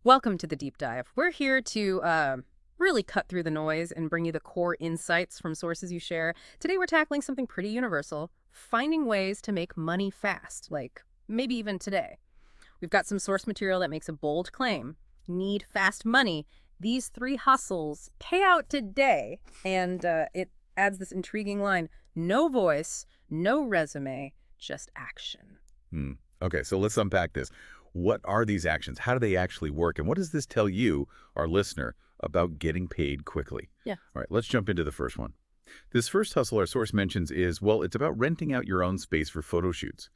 Welcome to the deep dive. We're here to really cut through the noise and bring you the core insights from sources you share. Today we're tackling something pretty universal, finding ways to make money fast, like maybe even today. We've got some source material that makes a bold claim. Need fast money. These three hustles pay out today. And it adds this intriguing line, no voice, no resume, just action. Okay, so let's unpack this. What are these actions? How do they actually work? And what does this tell you, our listener, about getting paid quickly? Yeah. All right, let's jump into the first one. This first hustle our source mentions is, well, it's about renting out your own space for photo shoots.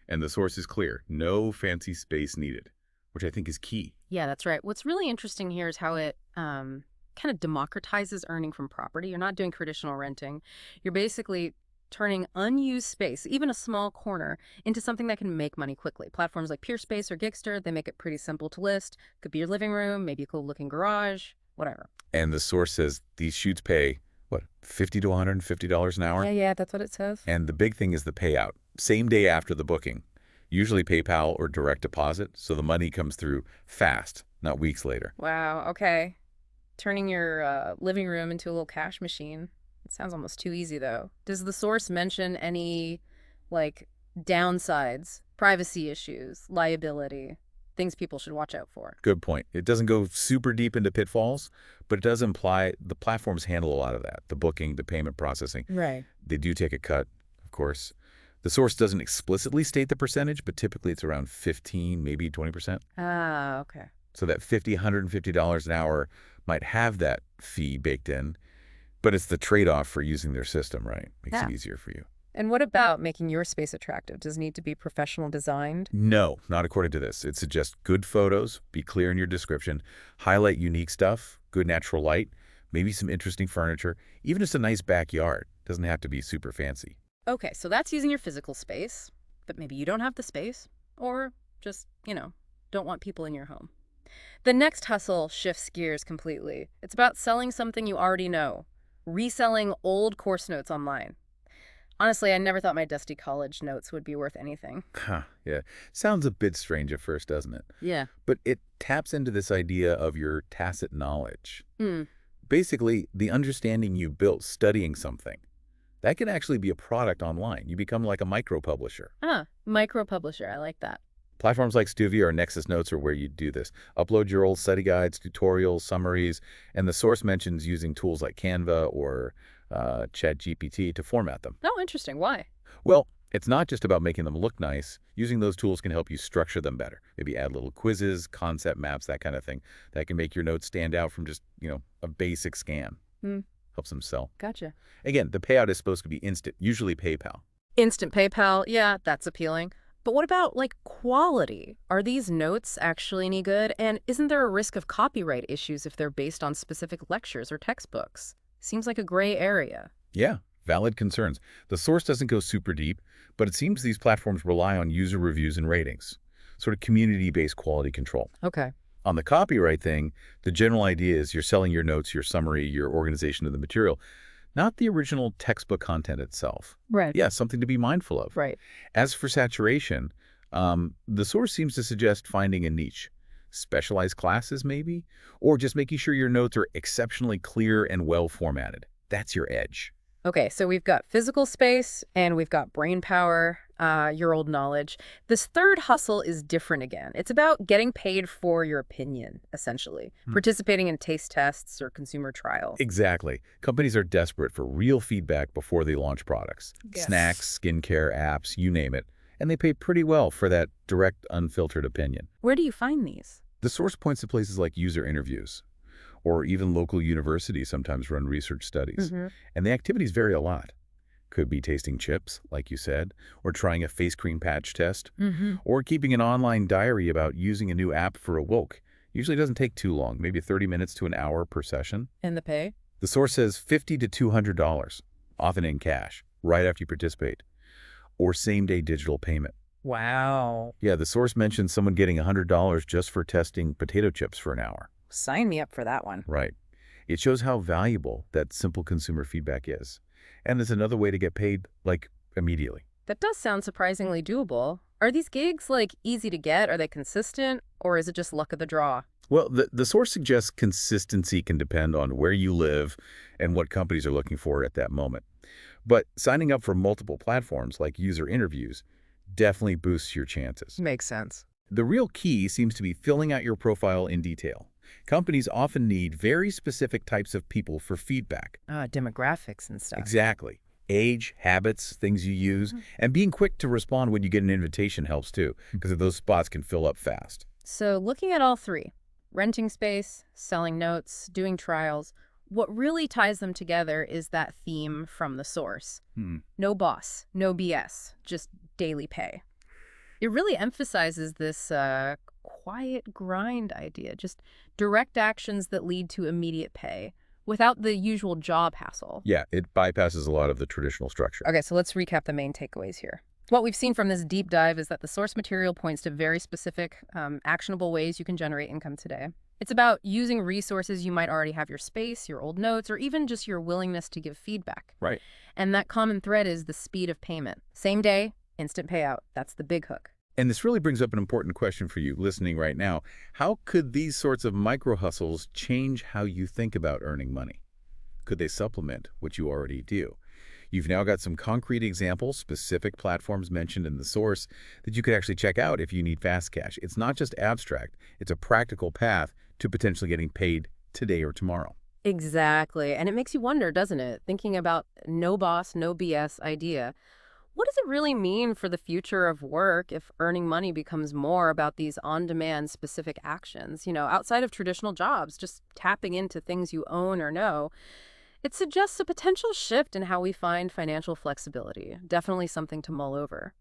And the source is clear. No fancy space needed, which I think is key. Yeah, that's right. What's really interesting here is how it kind of democratizes earning from property. You're not doing traditional renting. You're basically turning unused space, even a small corner, into something that can make money quickly. Platforms like PeerSpace or Gigster, they make it pretty simple to list. Could be your living room, maybe a cool-looking garage, whatever. And the source says these shoots pay, what, $50 to $150 an hour? Yeah, that's what it says. And the big thing is the payout. Same day after the booking. Usually PayPal or direct deposit, so the money comes through fast, not weeks later. Wow, okay. Turning your living room into a little cash machine. It sounds almost too easy, though. Does the source mention any, downsides, privacy issues, liability, things people should watch out for? Good point. It doesn't go super deep into pitfalls, but it does imply the platforms handle a lot of that, the booking, the payment processing. Right. They do take a cut, of course. The source doesn't explicitly state the percentage, but typically it's around 15, maybe 20%. Ah, okay. So that $50, $150 an hour might have that fee baked in, but it's the trade-off for using their system, right? Makes it easier for you. And what about making your space attractive? Does it need to be professional designed? No, not according to this. It suggests good photos, be clear in your description, highlight unique stuff, good natural light, maybe some interesting furniture, even just a nice backyard. Doesn't have to be super fancy. Okay, so that's using your physical space, but maybe you don't have the space, or just, don't want people in your home. The next hustle shifts gears completely. It's about selling something you already know, reselling old course notes online. Honestly, I never thought my dusty college notes would be worth anything. Yeah. Sounds a bit strange at first, doesn't it? Yeah. But it taps into this idea of your tacit knowledge. Hmm. Basically, the understanding you built studying something. That can actually be a product online. You become like a micro-publisher. Micro-publisher. I like that. Platforms like Stuvia or Nexus Notes are where you do this. Upload your old study guides, tutorials, summaries, and the source mentions using tools like Canva or ChatGPT to format them. Oh, interesting. Why? Well, it's not just about making them look nice. Using those tools can help you structure them better. Maybe add little quizzes, concept maps, that kind of thing. That can make your notes stand out from just, a basic scan. Helps them sell. Gotcha. Again, the payout is supposed to be instant, usually PayPal. Instant PayPal. Yeah, that's appealing. But what about, quality? Are these notes actually any good? And isn't there a risk of copyright issues if they're based on specific lectures or textbooks? Seems like a gray area. Yeah, valid concerns. The source doesn't go super deep, but it seems these platforms rely on user reviews and ratings, sort of community-based quality control. Okay. On the copyright thing, the general idea is you're selling your notes, your summary, your organization of the material, not the original textbook content itself. Right. Yeah, something to be mindful of. Right. As for saturation, the source seems to suggest finding a niche. Specialized classes, maybe? Or just making sure your notes are exceptionally clear and well formatted. That's your edge. Okay, so we've got physical space and we've got brain power, your old knowledge. This third hustle is different again. It's about getting paid for your opinion, essentially. Participating in taste tests or consumer trials. Exactly. Companies are desperate for real feedback before they launch products. Yes. Snacks, skincare, apps, you name it. And they pay pretty well for that direct, unfiltered opinion. Where do you find these? The source points to places like user interviews, or even local universities sometimes run research studies. And the activities vary a lot. Could be tasting chips, like you said, or trying a face cream patch test, or keeping an online diary about using a new app for a woke. Usually doesn't take too long, maybe 30 minutes to an hour per session. And the pay? The source says $50 to $200, often in cash, right after you participate, or same-day digital payment. Wow. Yeah, the source mentions someone getting $100 just for testing potato chips for an hour. Sign me up for that one. Right. It shows how valuable that simple consumer feedback is. And it's another way to get paid, immediately. That does sound surprisingly doable. Are these gigs, easy to get? Are they consistent? Or is it just luck of the draw? Well, the source suggests consistency can depend on where you live and what companies are looking for at that moment. But signing up for multiple platforms like user interviews definitely boosts your chances. Makes sense. The real key seems to be filling out your profile in detail. Companies often need very specific types of people for feedback. Demographics and stuff. Exactly. Age, habits, things you use, and being quick to respond when you get an invitation helps too, because those spots can fill up fast. So looking at all three, renting space, selling notes, doing trials, what really ties them together is that theme from the source. No boss, no BS, just daily pay. It really emphasizes this quiet grind idea, just direct actions that lead to immediate pay without the usual job hassle. Yeah, it bypasses a lot of the traditional structure. Okay, so let's recap the main takeaways here. What we've seen from this deep dive is that the source material points to very specific, actionable ways you can generate income today. It's about using resources you might already have: your space, your old notes, or even just your willingness to give feedback. Right. And that common thread is the speed of payment. Same day, instant payout. That's the big hook. And this really brings up an important question for you listening right now. How could these sorts of micro hustles change how you think about earning money? Could they supplement what you already do? You've now got some concrete examples, specific platforms mentioned in the source that you could actually check out if you need fast cash. It's not just abstract, it's a practical path to potentially getting paid today or tomorrow. Exactly. And it makes you wonder, doesn't it? Thinking about no boss, no BS idea. What does it really mean for the future of work if earning money becomes more about these on-demand specific actions, outside of traditional jobs, just tapping into things you own or know? It suggests a potential shift in how we find financial flexibility. Definitely something to mull over.